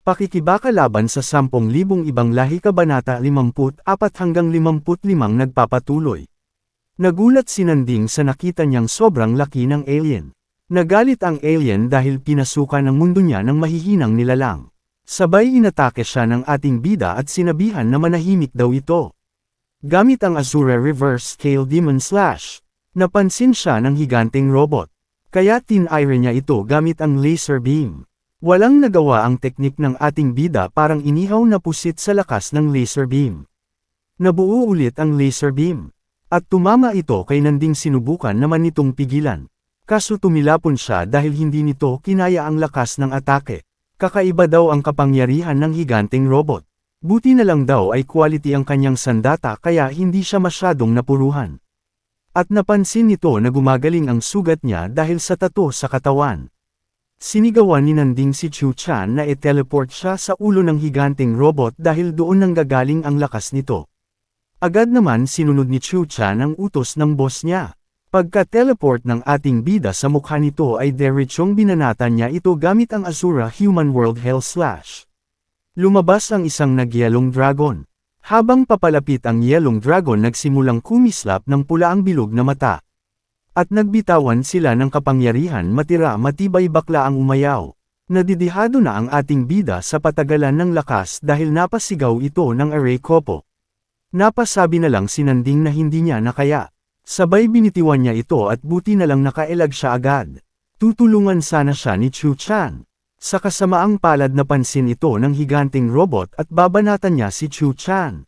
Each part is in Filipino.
Pakikibaka laban sa 10,000 ibang lahi Kabanata 54 hanggang 55 nagpapatuloy. Nagulat si Nanding sa nakita niyang sobrang laki ng alien. Nagalit ang alien dahil pinasukan ang mundo niya ng mahihinang nilalang. Sabay inatake siya ng ating bida at sinabihan na manahimik daw ito. Gamit ang Azura Reverse Scale Demon Slash, napansin siya ng higanteng robot. Kaya tinire niya ito gamit ang laser beam. Walang nagawa ang teknik ng ating bida, parang inihaw na pusit sa lakas ng laser beam. Nabuo ulit ang laser beam. At tumama ito kay Nanding, sinubukan naman nitong pigilan. Kaso tumilapon siya dahil hindi nito kinaya ang lakas ng atake. Kakaiba daw ang kapangyarihan ng higanteng robot. Buti na lang daw ay quality ang kanyang sandata kaya hindi siya masyadong napuruhan. At napansin nito na gumagaling ang sugat niya dahil sa tato sa katawan. Sinigawan ni Nanding si Chu Chan na i-teleport siya sa ulo ng higanteng robot dahil doon nanggagaling ang lakas nito. Agad naman sinunod ni Chu Chan ang utos ng boss niya. Pagka-teleport ng ating bida sa mukha nito ay diretsong binanata niya ito gamit ang Azura Human World Hell Slash. Lumabas ang isang nagyelong dragon. Habang papalapit ang yelong dragon, nagsimulang kumislap ng pula ang bilog na mata. At nagbitawan sila ng kapangyarihan, matibay bakla ang umayaw. Nadidihado na ang ating bida sa patagalan ng lakas dahil napasigaw ito ng Aray Kopo. Napasabi na lang si Nanding na hindi niya nakaya. Sabay binitiwan niya ito at buti na lang nakailag siya agad. Tutulungan sana siya ni Chu Chan. Sa kasamaang palad napansin ito ng higanteng robot at babanatan niya si Chu Chan.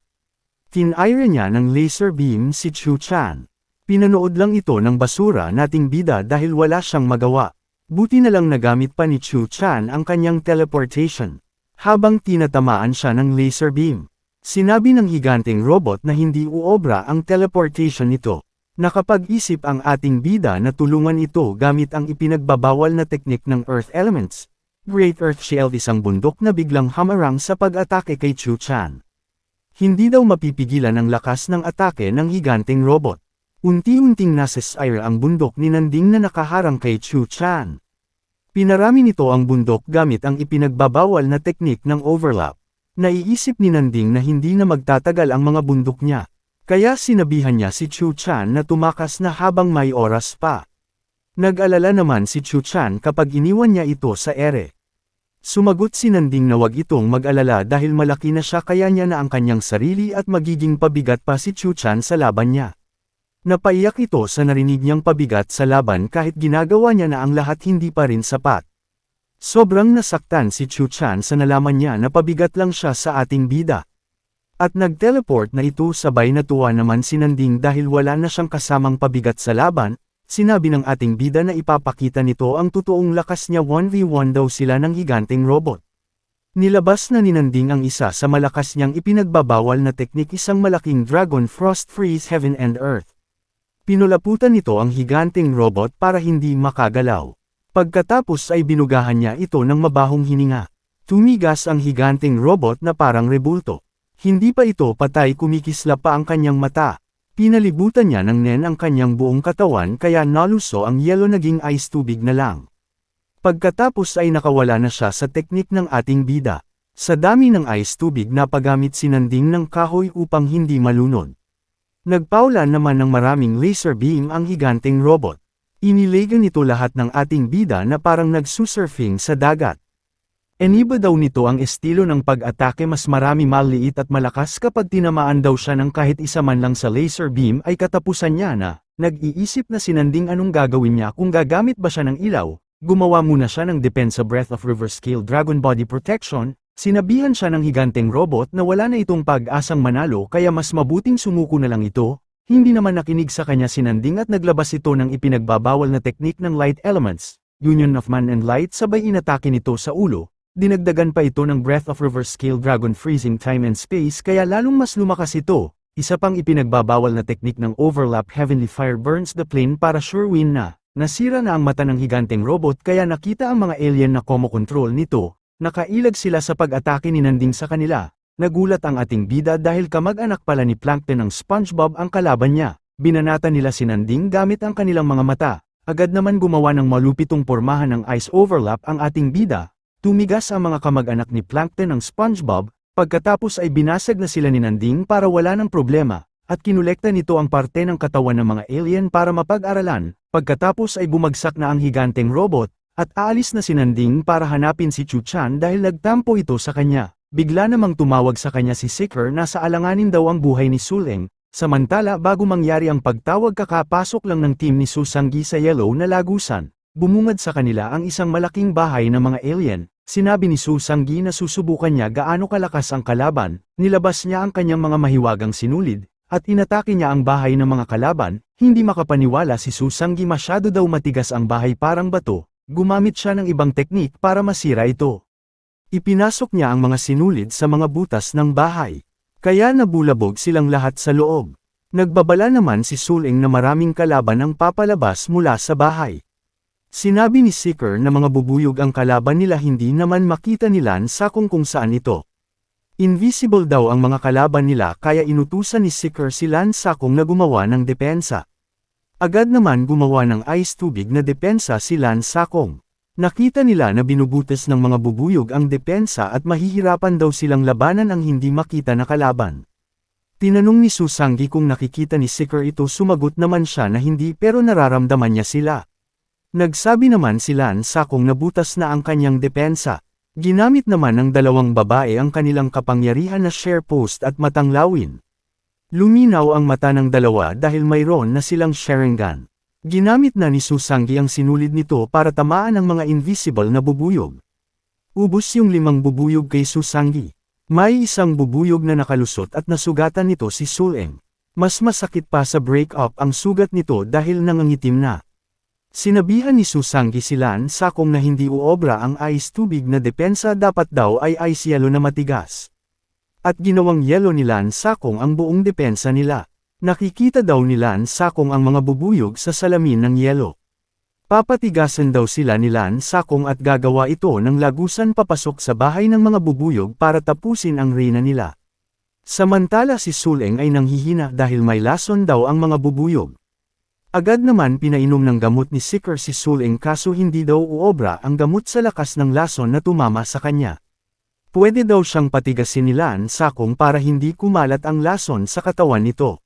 Tinire niya ng laser beam si Chu Chan. Pinanood lang ito ng basura nating bida dahil wala siyang magawa. Buti na lang nagamit pa ni Chu Chan ang kanyang teleportation. Habang tinatamaan siya ng laser beam, sinabi ng higanteng robot na hindi uobra ang teleportation nito. Nakapag-isip ang ating bida na tulungan ito gamit ang ipinagbabawal na teknik ng Earth Elements. Great Earth Shield, isang bundok na biglang hamarang sa pag-atake kay Chu Chan. Hindi daw mapipigilan ang lakas ng atake ng higanteng robot. Unti-unting nasesire ang bundok ni Nanding na nakaharang kay Chu Chan. Pinarami nito ang bundok gamit ang ipinagbabawal na teknik ng overlap. Naiisip ni Nanding na hindi na magtatagal ang mga bundok niya. Kaya sinabihan niya si Chu Chan na tumakas na habang may oras pa. Nag-alala naman si Chu Chan kapag iniwan niya ito sa ere. Sumagot si Nanding na wag itong mag-alala dahil malaki na siya, kaya niya na ang kanyang sarili at magiging pabigat pa si Chu Chan sa laban niya. Napaiyak ito sa narinig niyang pabigat sa laban kahit ginagawa niya na ang lahat, hindi pa rin sapat. Sobrang nasaktan si Chu Chan sa nalaman niya na pabigat lang siya sa ating bida. At nag-teleport na ito, sabay natuwa naman si Nanding dahil wala na siyang kasamang pabigat sa laban. Sinabi ng ating bida na ipapakita nito ang totoong lakas niya. 1v1 daw sila ng higanteng robot. Nilabas na ni Nanding ang isa sa malakas niyang ipinagbabawal na teknik, isang malaking dragon frost freeze heaven and earth. Pinulaputan nito ang higanteng robot para hindi makagalaw. Pagkatapos ay binugahan niya ito ng mabahong hininga. Tumigas ang higanteng robot na parang rebulto. Hindi pa ito patay, kumikislap pa ang kanyang mata. Pinalibutan niya ng nen ang kanyang buong katawan kaya naluso ang yelo, naging ice tubig na lang. Pagkatapos ay nakawala na siya sa teknik ng ating bida. Sa dami ng ice tubig, napagamit si Nanding ng kahoy upang hindi malunod. Nagpaulan naman ng maraming laser beam ang higanteng robot. Inilegan nito lahat ng ating bida na parang nagsusurfing sa dagat. Iniba daw nito ang estilo ng pag-atake, mas marami, maliit at malakas. Kapag tinamaan daw siya ng kahit isa man lang sa laser beam ay katapusan niya na. Nag-iisip na si Nanding anong gagawin niya, kung gagamit ba siya ng ilaw. Gumawa muna siya ng Defense Breath of Reverse Scale Dragon Body Protection. Sinabihan siya ng higanteng robot na wala na itong pag-asang manalo kaya mas mabuting sumuko na lang ito. Hindi naman nakinig sa kanya si Nanding at naglabas ito ng ipinagbabawal na teknik ng Light Elements, Union of Man and Light, sabay inatake nito sa ulo. Dinagdagan pa ito ng Breath of Reverse Scale Dragon Freezing Time and Space kaya lalong mas lumakas ito. Isa pang ipinagbabawal na teknik ng Overlap Heavenly Fire burns the plane para sure win na. Nasira na ang mata ng higanteng robot kaya nakita ang mga alien na komo-control nito. Nakailag sila sa pag-atake ni Nanding sa kanila. Nagulat ang ating bida dahil kamag-anak pala ni Plankton ng SpongeBob ang kalaban niya. Binanata nila si Nanding gamit ang kanilang mga mata. Agad naman gumawa ng malupitong pormahan ng ice overlap ang ating bida. Tumigas ang mga kamag-anak ni Plankton ng SpongeBob, pagkatapos ay binasag na sila ni Nanding para wala ng problema, at kinolekta nito ang parte ng katawan ng mga alien para mapag-aralan, pagkatapos ay bumagsak na ang higanteng robot, at aalis na si Nanding para hanapin si Chu-chan dahil nagtampo ito sa kanya. Bigla namang tumawag sa kanya si Seeker na sa alanganin daw ang buhay ni Suleng, samantala bago mangyari ang pagtawag kakapasok lang ng team ni Susanggi sa Yellow na lagusan, bumungad sa kanila ang isang malaking bahay ng mga alien. Sinabi ni Susanggi na susubukan niya gaano kalakas ang kalaban, nilabas niya ang kanyang mga mahiwagang sinulid, at inatake niya ang bahay ng mga kalaban. Hindi makapaniwala si Susanggi, masyado daw matigas ang bahay parang bato, gumamit siya ng ibang teknik para masira ito. Ipinasok niya ang mga sinulid sa mga butas ng bahay. Kaya nabulabog silang lahat sa loob. Nagbabala naman si Suleng na maraming kalaban ang papalabas mula sa bahay. Sinabi ni Seeker na mga bubuyog ang kalaban nila, hindi naman makita ni Lan Sakong kung saan ito. Invisible daw ang mga kalaban nila kaya inutusan ni Seeker si Lan Sakong na gumawa ng depensa. Agad naman gumawa ng ice tubig na depensa si Lan Sakong. Nakita nila na binubutas ng mga bubuyog ang depensa at mahihirapan daw silang labanan ang hindi makita na kalaban. Tinanong ni Susanggi kung nakikita ni Seeker ito, sumagot naman siya na hindi pero nararamdaman niya sila. Nagsabi naman si Lan Sakong na butas na ang kanyang depensa. Ginamit naman ng dalawang babae ang kanilang kapangyarihan na share post at matanglawin. Luminaw ang mata ng dalawa dahil mayroon na silang Sharingan. Ginamit na ni Susanggi ang sinulid nito para tamaan ang mga invisible na bubuyog. Ubos yung 5 bubuyog kay Susanggi. May isang bubuyog na nakalusot at nasugatan nito si Suleng. Mas masakit pa sa break-up ang sugat nito dahil nangangitim na. Sinabihan ni Susanggi si Lan Sakong na hindi uobra ang ice tubig na depensa, dapat daw ay ice yellow na matigas. At ginawang yellow ni Lan Sakong ang buong depensa nila. Nakikita daw ni Lan Sakong ang mga bubuyog sa salamin ng yelo. Papatigasan daw sila ni Lan Sakong at gagawa ito ng lagusan papasok sa bahay ng mga bubuyog para tapusin ang reyna nila. Samantala si Suleng ay nanghihina dahil may lason daw ang mga bubuyog. Agad naman pinainom ng gamot ni Seeker si Suleng kaso hindi daw uobra ang gamot sa lakas ng lason na tumama sa kanya. Pwede daw siyang patigasin ni Lan Sakong para hindi kumalat ang lason sa katawan nito.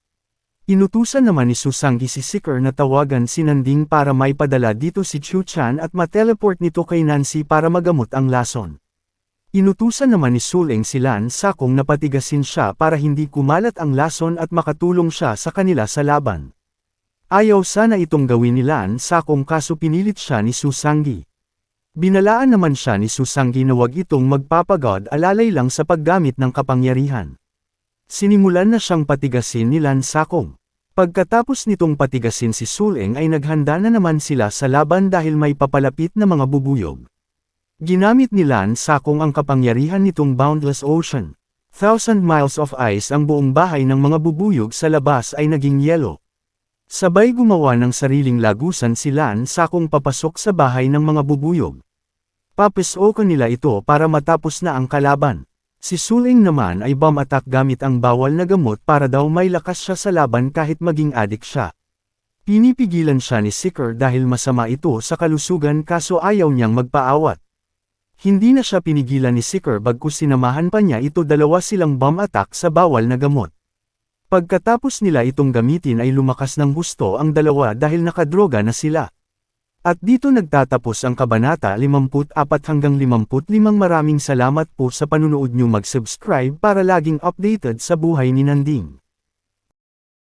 Inutusan naman ni Susanggi si Seeker na tawagan si Nanding para may padala dito si Chu-chan at mateleport nito kay Nancy para magamot ang lason. Inutusan naman ni Suleng si Lan Sakong na patigasin siya para hindi kumalat ang lason at makatulong siya sa kanila sa laban. Ayaw sana itong gawin ni Lan Sakong kaso pinilit siya ni Susanggi. Binalaan naman siya ni Susanggi na wag itong magpapagod, alalay lang sa paggamit ng kapangyarihan. Sinimulan na siyang patigasin ni Lan Sakong. Pagkatapos nitong patigasin si Suleng ay naghanda na naman sila sa laban dahil may papalapit na mga bubuyog. Ginamit ni Lan Sakong ang kapangyarihan nitong Boundless Ocean. 1,000 miles of ice, ang buong bahay ng mga bubuyog sa labas ay naging yelo. Sabay gumawa ng sariling lagusan si Lan Sakong papasok sa bahay ng mga bubuyog. Papisokan nila ito para matapos na ang kalaban. Si Suleng naman ay bomb attack gamit ang bawal na gamot para daw may lakas siya sa laban kahit maging adik siya. Pinipigilan siya ni Seeker dahil masama ito sa kalusugan kaso ayaw niyang magpaawat. Hindi na siya pinigilan ni Seeker bagkus sinamahan pa niya ito, dalawa silang bomb attack sa bawal na gamot. Pagkatapos nila itong gamitin ay lumakas ng husto ang dalawa dahil nakadroga na sila. At dito nagtatapos ang Kabanata 54 hanggang 55. Maraming salamat po sa panunood niyo, mag-subscribe para laging updated sa buhay ni Nanding.